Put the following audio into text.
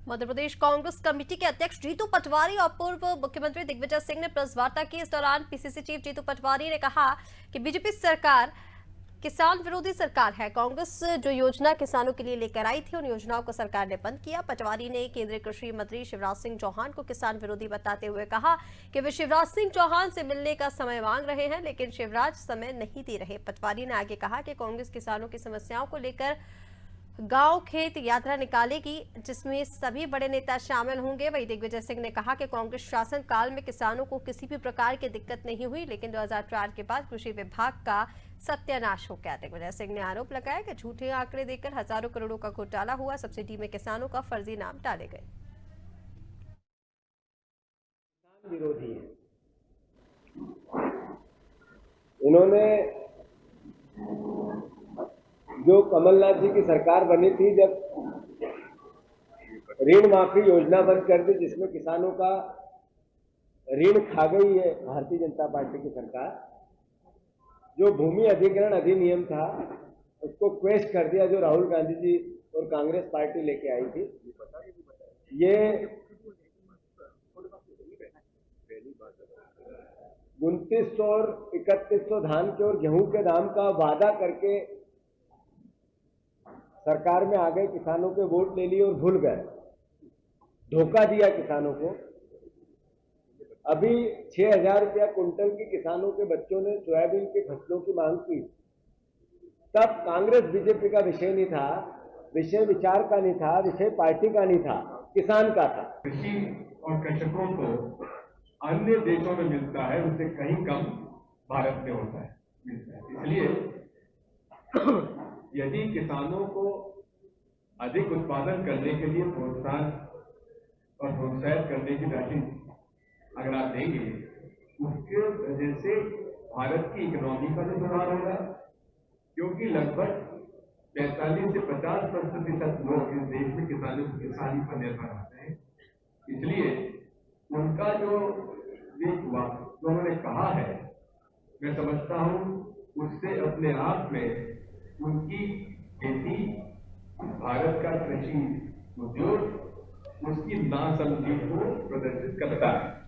Madhya Pradesh Congress committee के अध्यक्ष जीतू पटवारी और पूर्व मुख्यमंत्री दिग्विजय सिंह ने प्रेस वार्ता की। इस दौरान पीसीसी चीफ जीतू पटवारी ने कहा कि बीजेपी सरकार किसान विरोधी सरकार है। कांग्रेस जो योजना किसानों के लिए लेकर आई थी, उन योजनाओं को सरकार ने बंद किया। पटवारी ने केंद्रीय कृषि मंत्री शिवराज सिंह चौहान को किसान विरोधी बताते हुए कहा कि वे शिवराज सिंह चौहान से मिलने का समय मांग रहे हैं, लेकिन शिवराज समय नहीं दे रहे। पटवारी ने आगे कहा कि कांग्रेस किसानों की समस्याओं को लेकर गांव खेत यात्रा निकालेगी, जिसमें सभी बड़े नेता शामिल होंगे। वहीं दिग्विजय सिंह ने कहा कि कांग्रेस शासन काल में किसानों को किसी भी प्रकार की दिक्कत नहीं हुई, लेकिन 2004 के बाद कृषि विभाग का सत्यानाश हो गया। दिग्विजय सिंह ने आरोप लगाया कि झूठे आंकड़े देकर हजारों करोड़ों का घोटाला हुआ, सब्सिडी में किसानों का फर्जी नाम डाले गए। विरोधी है, इन्होंने जो कमलनाथ जी की सरकार बनी थी, जब ऋण माफी योजना बंद कर दी, जिसमें किसानों का ऋण खा गई है भारतीय जनता पार्टी की सरकार। जो भूमि अधिग्रहण अधिनियम था, उसको क्वेश कर दिया, जो राहुल गांधी जी और कांग्रेस पार्टी लेके आई थी। ये 2900 और 3100 धान के और गेहूं के दाम का वादा करके सरकार में आ गए, किसानों के वोट ले लिए और भूल गए, धोखा दिया किसानों को। अभी 6000 रुपया कुंटल की किसानों के बच्चों ने सोयाबीन की फसलों की मांग की, तब कांग्रेस बीजेपी का विषय नहीं था, विषय विचार का नहीं था, विषय पार्टी का नहीं था, किसान का था। कृषि और कृषकों को अन्य देशों में मिलता है, उससे कहीं कम भारत में होता है, मिलता है। इसलिए यदि किसानों को अधिक उत्पादन करने के लिए प्रोत्साहन और प्रोत्साहित करने की राशि अगर आप देंगे, उसके वजह से भारत की इकोनॉमी का भी सुधार होगा, क्योंकि लगभग 45 से 50% लोग इस देश में किसानी पर निर्भर रहते हैं। इसलिए उनका जो उन्होंने कहा है, मैं समझता हूं उससे अपने आप में उनकी खेती, भारत का कृषि उद्योग, उसकी नासमझी को प्रदर्शित करता है।